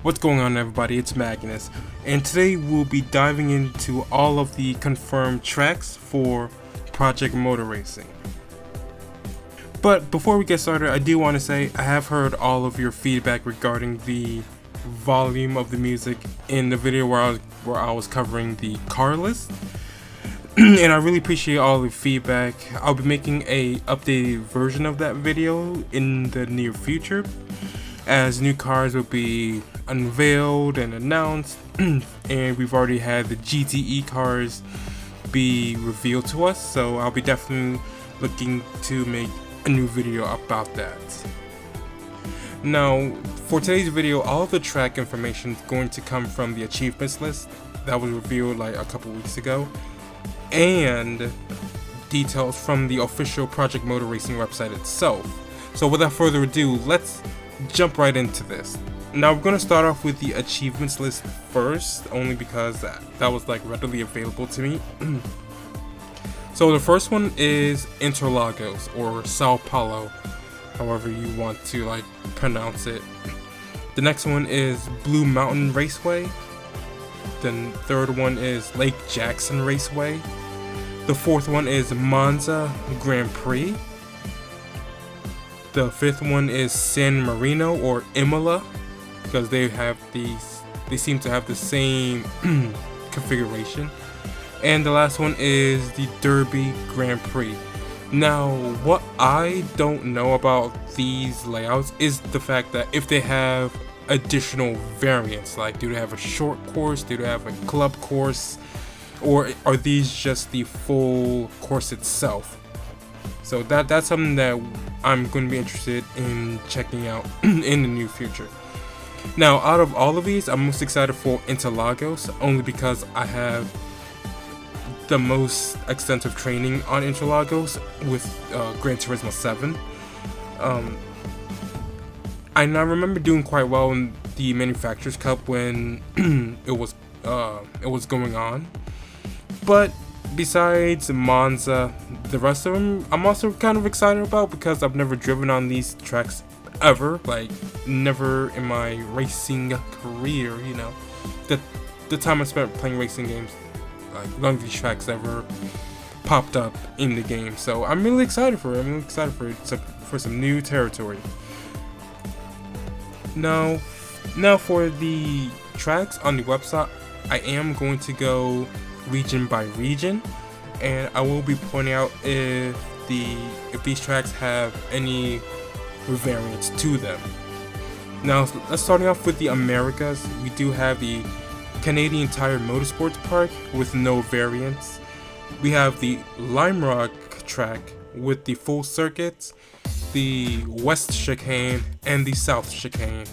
What's going on, everybody? It's Magnus, and today we'll be diving into all of the confirmed tracks for Project Motor Racing. But before we get started, I do want to say I have heard all of your feedback regarding the volume of the music in the video where I was covering the car list. And I really appreciate all the feedback. I'll be making a updated version of that video in the near future, as new cars will be unveiled and announced, and we've already had the GTE cars be revealed to us, so I'll be definitely looking to make a new video about that. Now, for today's video, all of the track information is going to come from the achievements list that was revealed like a couple weeks ago, and details from the official Project Motor Racing website itself. So without further ado, let's jump right into this. Now we're going to start off with the achievements list first, only because that was like readily available to me. So the first one is Interlagos, or Sao Paulo, however you want to like pronounce it. The next one is Blue Mountain Raceway. The third one is Lake Jackson Raceway. The fourth one is Monza Grand Prix. The fifth one is San Marino, or Imola, because they seem to have the same configuration. And the last one is the Derby Grand Prix. Now, what I don't know about these layouts is the fact that if they have additional variants, like do they have a short course, do they have a club course, or are these just the full course itself? So that's something that I'm going to be interested in checking out in the near future. Now, out of all of these, I'm most excited for Interlagos, only because I have the most extensive training on Interlagos with Gran Turismo 7. I remember doing quite well in the Manufacturers Cup when it was going on. But besides Monza, the rest of them I'm also kind of excited about, because I've never driven on these tracks ever, like never in my racing career, you know. The time I spent playing racing games, like none of these tracks ever popped up in the game. So I'm really excited for it. I'm really excited for some new territory. Now for the tracks on the website, I am going to go region by region, and I will be pointing out if these tracks have any variants to them. Now, let's starting off with the Americas. We do have the Canadian Tire Motorsports Park with no variants. We have the Lime Rock track with the full circuits, the West Chicane, and the South Chicane.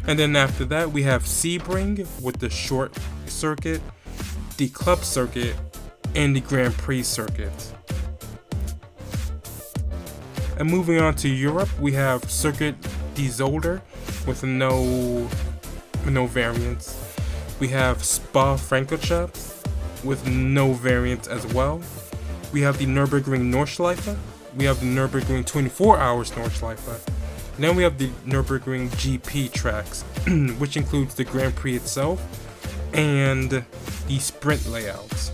And then after that, we have Sebring with the short circuit, the club circuit, and the Grand Prix circuit. And moving on to Europe, we have Circuit de Zolder with no variants. We have Spa Francorchamps with no variants as well. We have the Nürburgring Nordschleife. We have the Nürburgring 24 Hours Nordschleife. And then we have the Nürburgring GP tracks, which includes the Grand Prix itself and the sprint layouts.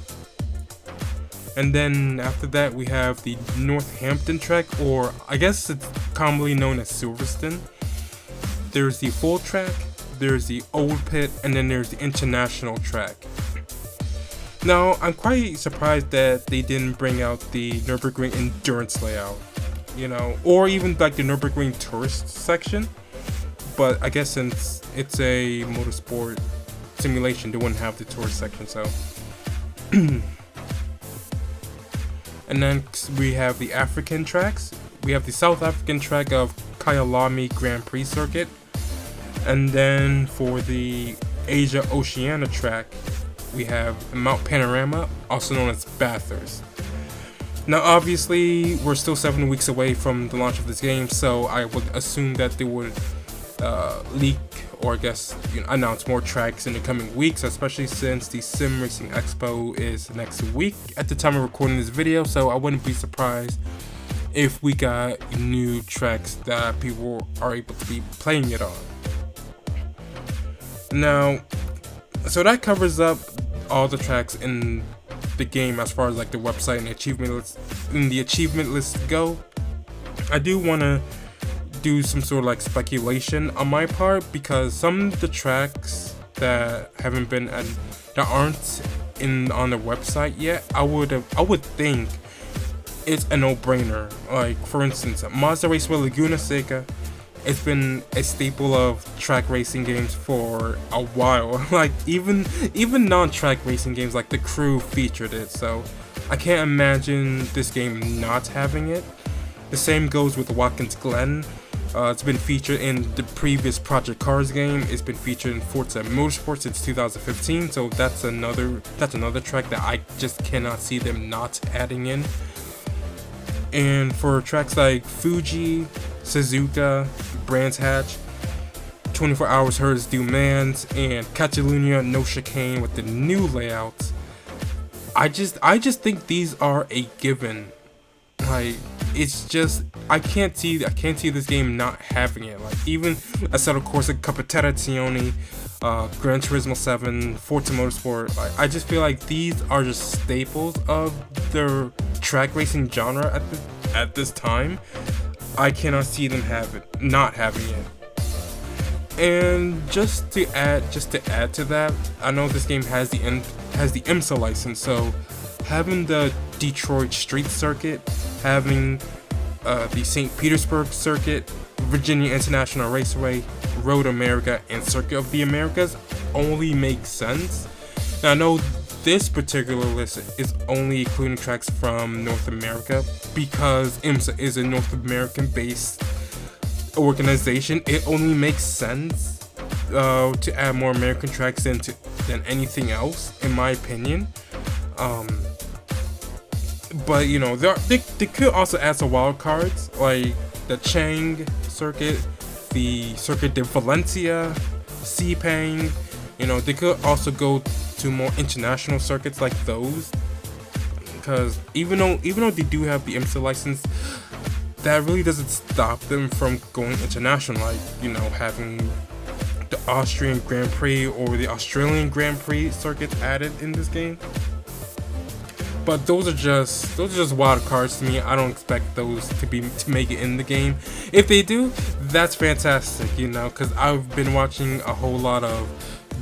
And then after that, we have the Northampton track, or I guess it's commonly known as Silverstone. There's the full track, there's the old pit, and then there's the international track. Now, I'm quite surprised that they didn't bring out the Nürburgring endurance layout, you know, or even like the Nürburgring tourist section. But I guess since it's a motorsport simulation, they wouldn't have the tourist section, so. And then we have the African tracks. We have the South African track of Kyalami Grand Prix circuit. And then for the Asia Oceania track, we have Mount Panorama, also known as Bathurst. Now obviously, we're still 7 weeks away from the launch of this game, so I would assume that they would leak, or I guess announce more tracks in the coming weeks, especially since the Sim Racing Expo is next week at the time of recording this video. So I wouldn't be surprised if we got new tracks that people are able to be playing it on. Now, so that covers up all the tracks in the game as far as like the website and the achievement list go. I do want to do some sort of like speculation on my part, because some of the tracks that haven't been that aren't on the website yet, I would think it's a no-brainer. Like for instance, Mazda Raceway Laguna Seca, it's been a staple of track racing games for a while. Like even non-track racing games like The Crew featured it, so I can't imagine this game not having it. The same goes with Watkins Glen. It's been featured in the previous Project Cars game. It's been featured in Forza Motorsport since 2015, so that's another track that I just cannot see them not adding in. And for tracks like Fuji, Suzuka, Brands Hatch, 24 Hours Hers Du Mans, and Catalunya No Chicane with the new layouts, I just think these are a given. Like, it's just I can't see this game not having it. Like even Assetto Corsa Competizione, Gran Turismo 7, Forza Motorsport, like, I just feel like these are just staples of the track racing genre at this time. I cannot see them not having it. And just to add to that, I know this game has the IMSA license, so having the Detroit Street Circuit, having the St. Petersburg Circuit, Virginia International Raceway, Road America, and Circuit of the Americas only makes sense. Now I know this particular list is only including tracks from North America because IMSA is a North American based organization. It only makes sense to add more American tracks than anything else, in my opinion. But you know, they could also add some wild cards like the Chang Circuit, the Circuit de Valencia, Sepang. You know, they could also go to more international circuits like those, because even though they do have the IMSA license, that really doesn't stop them from going international. Like, you know, having the Austrian Grand Prix or the Australian Grand Prix circuits added in this game. But those are just wild cards to me. I don't expect those to make it in the game. If they do, that's fantastic, you know, because I've been watching a whole lot of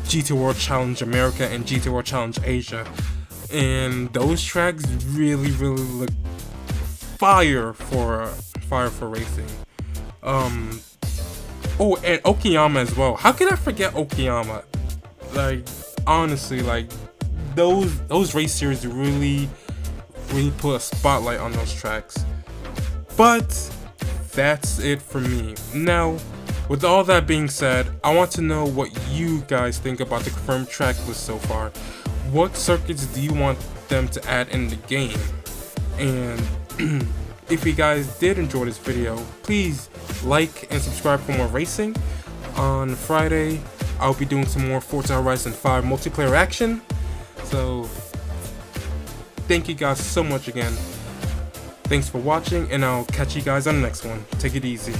GT World Challenge America and GT World Challenge Asia, and those tracks really look fire for racing. Oh, and Okayama as well. How can I forget Okayama? Like, honestly, like those race series really put a spotlight on those tracks. But that's it for me. Now, with all that being said, I want to know what you guys think about the confirmed track list so far. What circuits do you want them to add in the game? And if you guys did enjoy this video, please like and subscribe for more racing. On Friday, I'll be doing some more Forza Horizon 5 multiplayer action. So, thank you guys so much again. Thanks for watching, and I'll catch you guys on the next one. Take it easy.